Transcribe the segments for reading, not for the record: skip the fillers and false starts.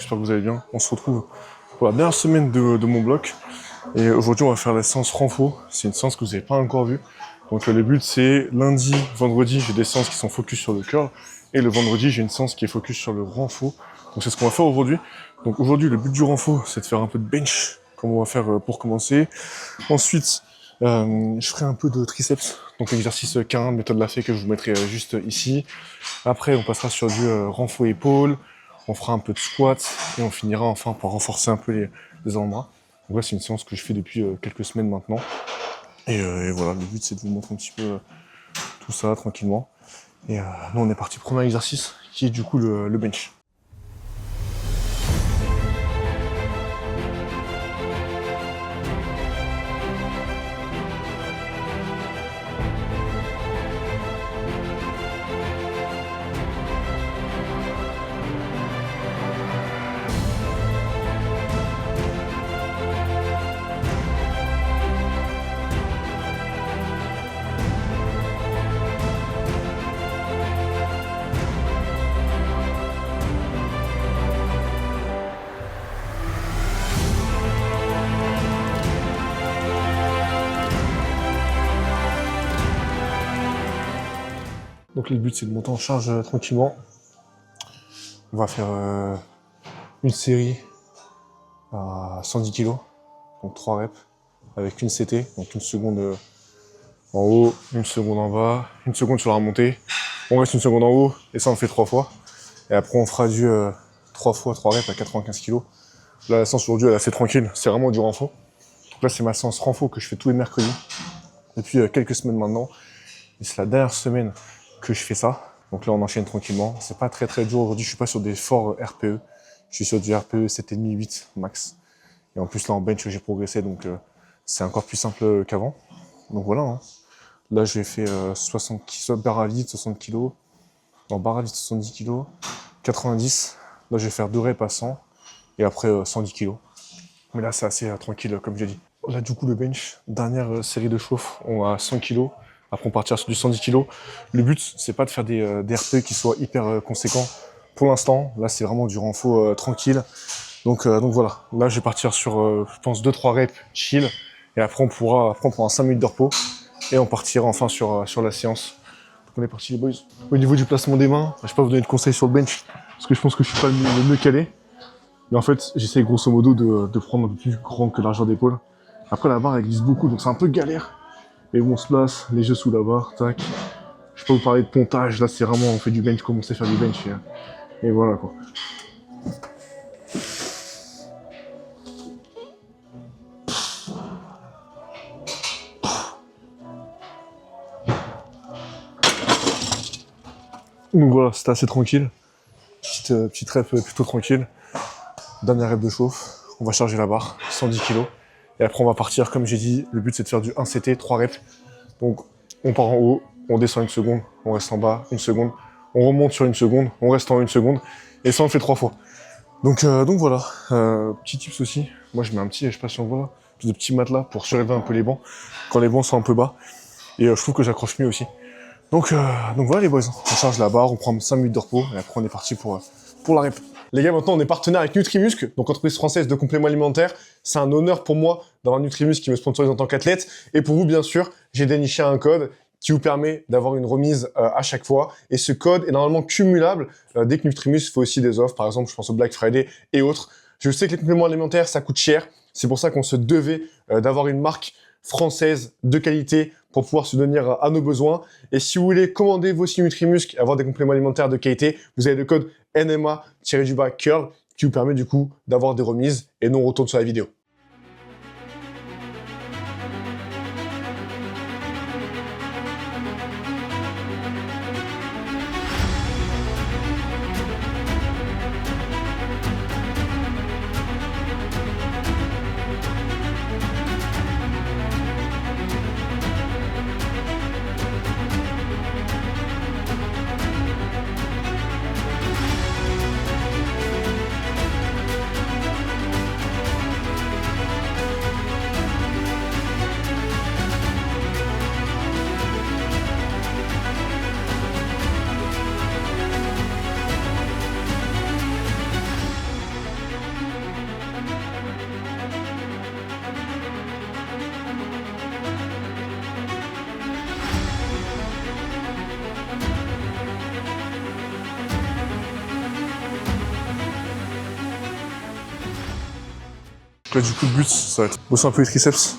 j'espère que vous allez bien. On se retrouve pour la dernière semaine de mon bloc. Et aujourd'hui, on va faire la séance renfo. C'est une séance que vous n'avez pas encore vue. Donc le but, c'est lundi, vendredi, j'ai des séances qui sont focus sur le curl. Et le vendredi, j'ai une séance qui est focus sur le renfo. Donc c'est ce qu'on va faire aujourd'hui. Donc aujourd'hui, le but du renfo, c'est de faire un peu de bench, comme on va faire pour commencer. Ensuite, je ferai un peu de triceps, donc l'exercice K1, méthode Lafay que je vous mettrai juste ici. Après, on passera sur du renfo épaule, on fera un peu de squat et on finira enfin par renforcer un peu les avant-bras. Donc là, c'est une séance que je fais depuis quelques semaines maintenant. Et voilà, le but c'est de vous montrer un petit peu tout ça tranquillement. Et nous, on est parti premier exercice qui est du coup le bench. Donc le but c'est de monter en charge tranquillement. On va faire une série à 110 kg, donc 3 reps, avec une CT, donc une seconde en haut, une seconde en bas, une seconde sur la remontée. On reste une seconde en haut, et ça on le fait 3 fois. Et après on fera du 3 fois 3 reps à 95 kg. Là la séance aujourd'hui elle est assez tranquille, c'est vraiment du renfo. Donc là c'est ma séance renfo que je fais tous les mercredis, depuis quelques semaines maintenant. Et c'est la dernière semaine que je fais ça. Donc là on enchaîne tranquillement. C'est pas très dur aujourd'hui, je suis pas sur des forts RPE. Je suis sur du RPE 7,5, 8 max. Et en plus là en bench j'ai progressé, donc c'est encore plus simple qu'avant. Donc voilà. Hein. Là j'ai fait 60 kg, barre à vide, 60 kg. En barre à vide 70 kg. 90. Là je vais faire 2 reps à 100. Et après 110 kg. Mais là c'est assez tranquille comme j'ai dit. Là du coup le bench, dernière série de chauffe, on a 100 kg. Après on partira sur du 110 kg. Le but c'est pas de faire des RPE qui soient hyper conséquents. Pour l'instant, là c'est vraiment du renfo tranquille. Donc voilà, là je vais partir sur je pense 2-3 reps chill. Et après on prendra 5 minutes de repos. Et on partira enfin sur la séance. Donc on est parti les boys. Au niveau du placement des mains, je vais pas vous donner de conseils sur le bench. Parce que je pense que je suis pas le mieux calé. Mais en fait j'essaie grosso modo de prendre un peu plus grand que largeur d'épaule. Après la barre elle glisse beaucoup, donc c'est un peu galère. Et on se place, les yeux sous la barre, tac. Je peux vous parler de pontage, là c'est vraiment, on fait du bench comme on sait faire du bench. Et voilà quoi. Donc voilà, c'était assez tranquille. Petite rep plutôt tranquille. Dernière rep de chauffe, on va charger la barre, 110 kg. Et après on va partir, comme j'ai dit, le but c'est de faire du 1CT, 3 reps. Donc on part en haut, on descend une seconde, on reste en bas, une seconde, on remonte sur une seconde, on reste en une seconde, et ça on le fait 3 fois. Donc voilà, petit tips aussi, moi je mets un petit, je sais pas si on voit là, de petits matelas pour surélever un peu les bancs, quand les bancs sont un peu bas, et je trouve que j'accroche mieux aussi. Donc voilà les boys, on charge la barre, on prend 5 minutes de repos, et après on est parti pour la rep. Les gars, maintenant on est partenaire avec Nutrimuscle, donc entreprise française de compléments alimentaires. C'est un honneur pour moi d'avoir Nutrimuscle qui me sponsorise en tant qu'athlète. Et pour vous, bien sûr, j'ai déniché un code qui vous permet d'avoir une remise à chaque fois. Et ce code est normalement cumulable dès que Nutrimuscle fait aussi des offres. Par exemple, je pense au Black Friday et autres. Je sais que les compléments alimentaires, ça coûte cher. C'est pour ça qu'on se devait d'avoir une marque française de qualité pour pouvoir se donner à nos besoins. Et si vous voulez commander vos signes Nutrimuscle, avoir des compléments alimentaires de qualité, vous avez le code NMA-curl qui vous permet du coup d'avoir des remises. Et nous on retourne sur la vidéo. Donc là, du coup, le but, ça va être de bosser un peu les triceps.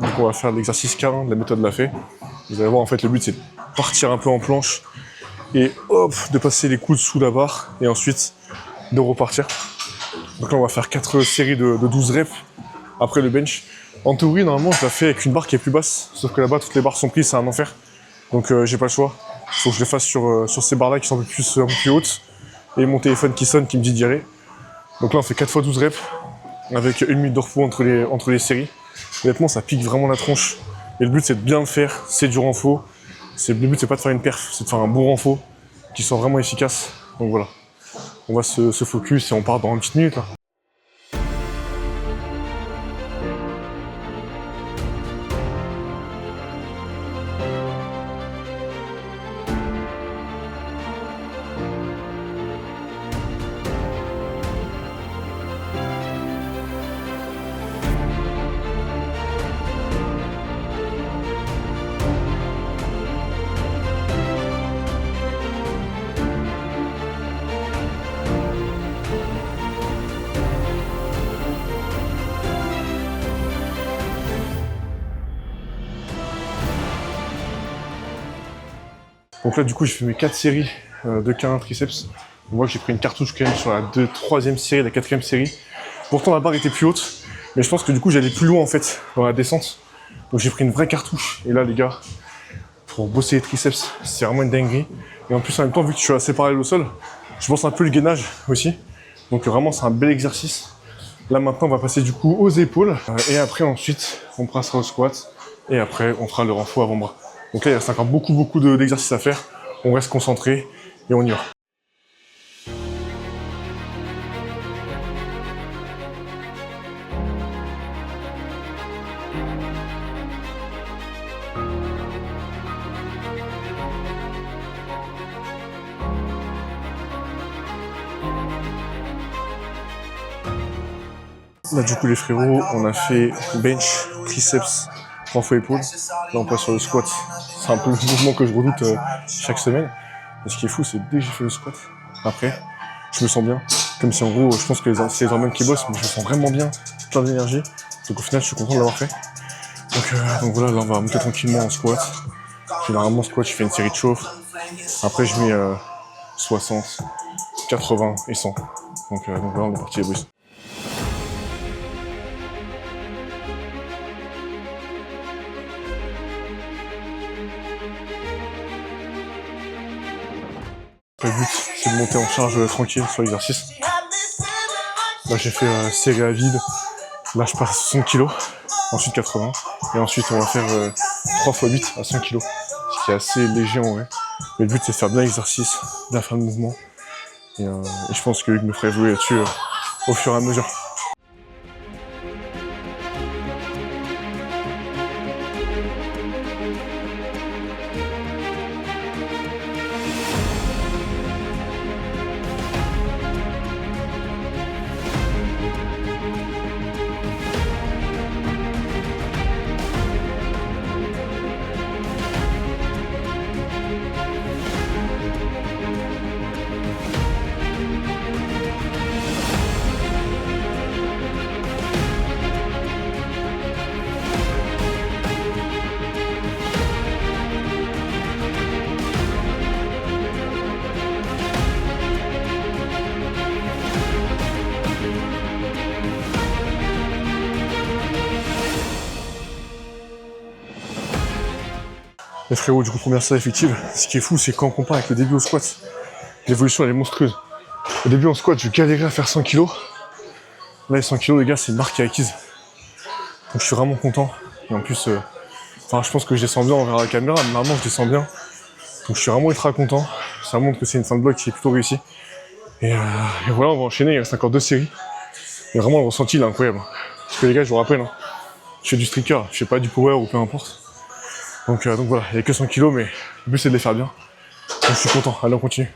Donc on va faire l'exercice K1 de la méthode Lafay. Vous allez voir, en fait, le but, c'est de partir un peu en planche et hop, de passer les coudes sous la barre et ensuite de repartir. Donc là, on va faire 4 séries de 12 reps après le bench. En théorie, normalement, je la fais avec une barre qui est plus basse, sauf que là-bas, toutes les barres sont prises, c'est un enfer. Donc j'ai pas le choix. Il faut que je le fasse sur ces barres-là qui sont un peu plus hautes. Et mon téléphone qui sonne, qui me dit d'y aller. Donc là, on fait 4 fois 12 reps, avec 1 minute de repos entre les séries. Honnêtement, ça pique vraiment la tronche. Et le but, c'est de bien le faire, c'est du renfort. Le but, c'est pas de faire une perf, c'est de faire un bon renfort qui soit vraiment efficace. Donc voilà. On va se focus et on part dans une petite minute là. Donc là, du coup, j'ai fait mes 4 séries de K1 triceps. On voit que j'ai pris une cartouche quand même sur la 3e série, la 4e série. Pourtant, la barre était plus haute, mais je pense que du coup, j'allais plus loin en fait dans la descente. Donc j'ai pris une vraie cartouche. Et là, les gars, pour bosser les triceps, c'est vraiment une dinguerie. Et en plus, en même temps, vu que je suis assez parallèle au sol, je bosse un peu le gainage aussi. Donc vraiment, c'est un bel exercice. Là, maintenant, on va passer du coup aux épaules. Et après, ensuite, on passera au squat. Et après, on fera le renfort avant-bras. Donc là, il reste encore beaucoup d'exercices à faire. On reste concentré et on y va. Là, du coup, les frérots, on a fait bench, triceps, renfort épaules. Là, on passe sur le squat. C'est un peu le mouvement que je redoute chaque semaine. Et ce qui est fou, c'est dès que j'ai fait le squat, après, je me sens bien. Comme si en gros, je pense que c'est les hormones qui bossent, mais je me sens vraiment bien, plein d'énergie. Donc au final, je suis content de l'avoir fait. Donc voilà, là, on va monter tranquillement en squat. Généralement, squat, je fais une série de chauffe. Après, je mets 60, 80 et 100. Donc là, on est parti les boys. Le but, c'est de monter en charge tranquille sur l'exercice. Là, j'ai fait série à vide. Là, je passe à 60 kg, ensuite 80. Et ensuite, on va faire 3 x 8 à 100 kg. Ce qui est assez léger en vrai. Mais le but, c'est de faire bien l'exercice, bien faire le mouvement. Et je pense que Hugues me ferait jouer là-dessus au fur et à mesure. Les frérots, du coup, première série effective. Ce qui est fou, c'est quand on compare avec le début au squat, l'évolution elle est monstrueuse. Au début en squat, je galérais à faire 100 kg. Là, les 100 kg, les gars, c'est une marque qui est acquise. Donc je suis vraiment content. Et en plus, je pense que je descends bien, on verra la caméra, mais normalement je descends bien. Donc je suis vraiment ultra content. Ça montre que c'est une fin de bloc qui est plutôt réussie. Et voilà, on va enchaîner, il reste encore 2 séries. Et vraiment, le ressenti, il est incroyable. Parce que les gars, je vous rappelle, je fais du streaker, je fais pas du power ou peu importe. Donc voilà, il n'y a que 100 kg, mais le but c'est de les faire bien. Donc je suis content, allez on continue.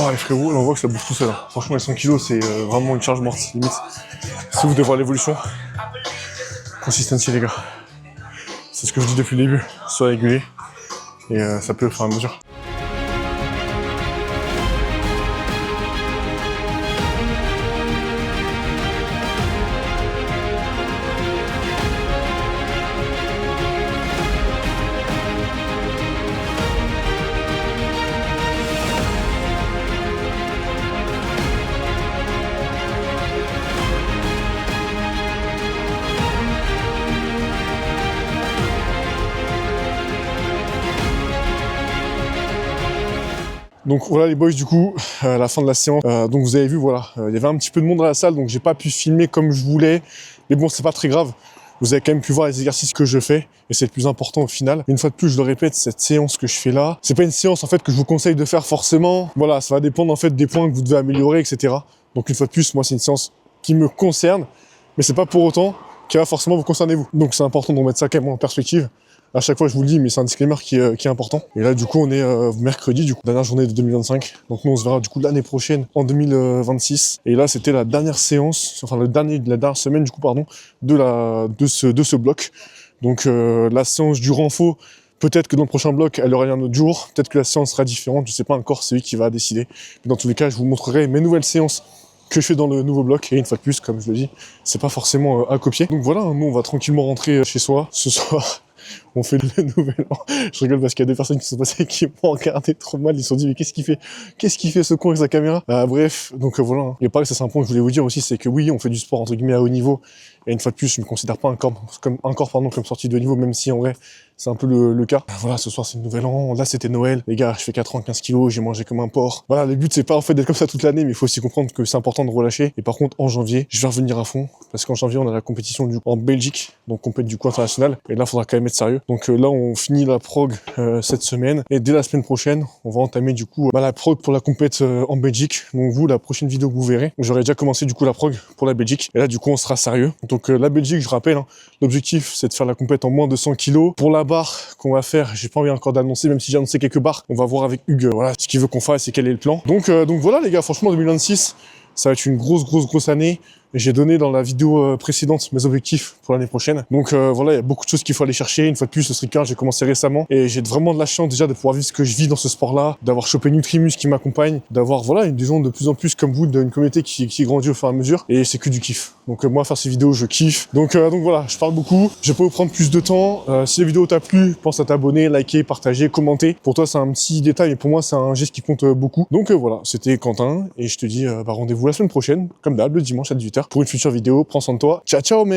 Oh les frérots, là on voit que ça bouge tout seul. Hein. Franchement les 100 kg c'est vraiment une charge morte, limite. Si vous devez voir l'évolution, consistency les gars. C'est ce que je dis depuis le début, soyez régulier et ça peut faire à mesure. Donc voilà les boys du coup, à la fin de la séance, donc vous avez vu voilà, il y avait un petit peu de monde à la salle donc j'ai pas pu filmer comme je voulais, mais bon c'est pas très grave, vous avez quand même pu voir les exercices que je fais et c'est le plus important au final. Une fois de plus je le répète, cette séance que je fais là, c'est pas une séance en fait que je vous conseille de faire forcément, voilà ça va dépendre en fait des points que vous devez améliorer etc. Donc une fois de plus moi c'est une séance qui me concerne, mais c'est pas pour autant qu'elle va forcément vous concerner vous. Donc c'est important de remettre ça quand même en perspective. À chaque fois je vous le dis, mais c'est un disclaimer qui est important. Et là du coup on est mercredi, du coup dernière journée de 2025. Donc nous on se verra du coup l'année prochaine en 2026. Et là c'était la dernière séance, enfin la dernière semaine du coup pardon, de ce bloc. Donc la séance du renfort, peut-être que dans le prochain bloc elle aura lieu un autre jour, peut-être que la séance sera différente, je sais pas encore, c'est lui qui va décider. Mais dans tous les cas je vous montrerai mes nouvelles séances que je fais dans le nouveau bloc, et une fois de plus, comme je le dis, c'est pas forcément à copier. Donc voilà, nous on va tranquillement rentrer chez soi ce soir. On fait le nouvel an. Je rigole parce qu'il y a des personnes qui sont passées qui m'ont regardé trop mal. Ils se sont dit mais qu'est-ce qu'il fait ce con avec sa caméra. Bref, donc voilà. Et pareil, ça c'est un point que je voulais vous dire aussi, c'est que oui, on fait du sport entre guillemets à haut niveau. Et une fois de plus, je me considère pas comme sorti de haut niveau, même si en vrai, c'est un peu le cas. Voilà, ce soir c'est le nouvel an. Là c'était Noël. Les gars, je fais 4 ans, 15 kilos, j'ai mangé comme un porc. Voilà, le but c'est pas en fait d'être comme ça toute l'année, mais il faut aussi comprendre que c'est important de relâcher. Et par contre, en janvier, je vais revenir à fond. Parce qu'en janvier, on a la compétition en Belgique, donc compétition du coup international. Et là, il faudra quand même être sérieux. Donc là, on finit la prog cette semaine. Et dès la semaine prochaine, on va entamer du coup la prog pour la compète en Belgique. Donc vous, la prochaine vidéo que vous verrez, j'aurai déjà commencé du coup la prog pour la Belgique. Et là, du coup, on sera sérieux. Donc la Belgique, je rappelle, hein, l'objectif, c'est de faire la compète en moins de 100 kg. Pour la barre qu'on va faire, j'ai pas envie encore d'annoncer, même si j'ai annoncé quelques barres. On va voir avec Hugues, voilà, ce qu'il veut qu'on fasse et quel est le plan. Donc voilà les gars, franchement, 2026, ça va être une grosse année. J'ai donné dans la vidéo précédente mes objectifs pour l'année prochaine. Donc voilà, il y a beaucoup de choses qu'il faut aller chercher. Une fois de plus, le streetcar, j'ai commencé récemment. Et j'ai vraiment de la chance déjà de pouvoir vivre ce que je vis dans ce sport-là, d'avoir chopé Nutrimus qui m'accompagne, d'avoir voilà, des gens de plus en plus comme vous, d'une communauté qui grandit au fur et à mesure. Et c'est que du kiff. Donc moi, faire ces vidéos, je kiffe. Donc voilà, je parle beaucoup. Je peux vous prendre plus de temps. Si la vidéo t'a plu, pense à t'abonner, liker, partager, commenter. Pour toi, c'est un petit détail, mais pour moi, c'est un geste qui compte beaucoup. Donc voilà, c'était Quentin. Et je te dis rendez-vous la semaine prochaine, comme d'hab, le dimanche à 18h, pour une future vidéo. Prends soin de toi. Ciao, ciao, mec!